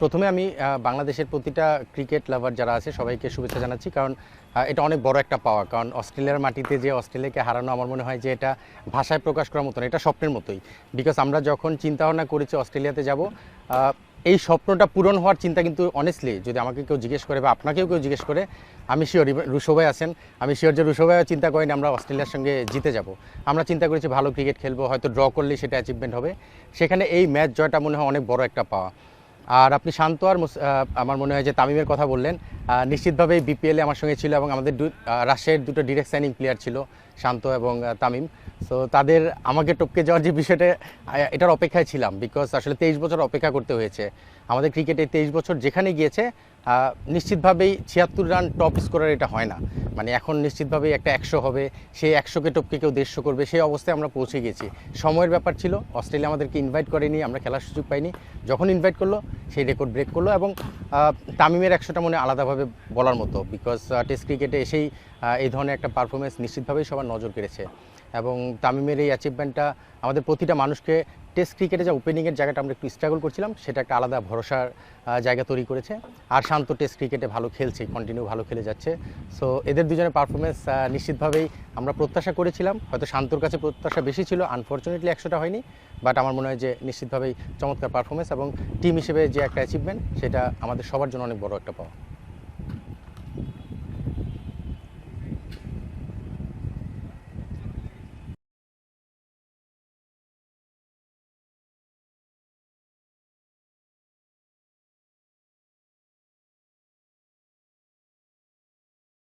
প্রথমে আমি বাংলাদেশের প্রতিটা ক্রিকেট লাভার যারা আছে সবাইকে শুভেচ্ছা জানাচ্ছি, কারণ এটা অনেক বড় একটা পাওয়া। কারণ অস্ট্রেলিয়ার মাটিতে যে অস্ট্রেলিয়াকে হারানো, আমার মনে হয় যে এটা ভাষায় প্রকাশ করার মতো না, এটা স্বপ্নের মতোই। বিকজ আমরা যখন চিন্তাভাবনা করেছি অস্ট্রেলিয়াতে যাব, এই স্বপ্নটা পূরণ হওয়ার চিন্তা কিন্তু অনেস্টলি যদি আমাকে কেউ জিজ্ঞেস করে বা আপনাকেও কেউ জিজ্ঞেস করে, আমি শিওর, রুশো ভাই আছেন, আমি শিওর যে রুশো ভাইও চিন্তা করেন আমরা অস্ট্রেলিয়ার সঙ্গে জিতে যাব। আমরা চিন্তা করেছি ভালো ক্রিকেট খেলবো, হয়তো ড্র করলেই সেটা অ্যাচিভমেন্ট হবে। সেখানে এই ম্যাচ জয়টা মনে হয় অনেক বড় একটা পাওয়া। আর আপনি শান্ত আর আমার মনে হয় যে তামিমের কথা বললেন, নিশ্চিতভাবেই বিপিএলে আমার সঙ্গে ছিল এবং আমাদের রাজশাহীর দুটো ডিরেক্ট সাইনিং প্লেয়ার ছিল, শান্ত এবং তামিম। সো তাদের আমাকে টপকে যাওয়ার যে বিষয়টা, এটার অপেক্ষায় ছিলাম। বিকজ আসলে 23 বছর অপেক্ষা করতে হয়েছে আমাদের ক্রিকেটে। 23 বছর যেখানে গিয়েছে, নিশ্চিতভাবেই 76 রান টপ স্কোরার এটা হয় না। মানে এখন নিশ্চিতভাবেই একটা 100 হবে, সেই 100কে টপকে কেউ 150 করবে, সেই অবস্থায় আমরা পৌঁছে গেছি। সময়ের ব্যাপার ছিল, অস্ট্রেলিয়া আমাদেরকে ইনভাইট করেনি, আমরা খেলার সুযোগ পাইনি। যখন ইনভাইট করলো সেই রেকর্ড ব্রেক করলো। এবং তামিমের 100টা মনে আলাদাভাবে বলার মতো, বিকজ টেস্ট ক্রিকেটে এসেই এই ধরনের একটা পারফরমেন্স নিশ্চিতভাবেই সবার নজর কেড়েছে। এবং তামিমের এই অ্যাচিভমেন্টটা আমাদের প্রতিটা মানুষকে টেস্ট ক্রিকেটে যে ওপেনিংয়ের জায়গাটা আমরা একটু স্ট্রাগল করছিলাম, সেটা একটা আলাদা ভরসার জায়গা তৈরি করেছে। আর শান্ত টেস্ট ক্রিকেটে ভালো খেলছে, কন্টিনিউ ভালো খেলে যাচ্ছে। সো এদের দুজনের পারফরমেন্স নিশ্চিতভাবেই আমরা প্রত্যাশা করেছিলাম। হয়তো শান্তর কাছে প্রত্যাশা বেশি ছিল, আনফর্চুনেটলি 100টা হয়নি। বাট আমার মনে হয় যে নিশ্চিতভাবেই চমৎকার পারফরমেন্স এবং টিম হিসেবে যে একটা অ্যাচিভমেন্ট, সেটা আমাদের সবার জন্য অনেক বড় একটা পাওয়া।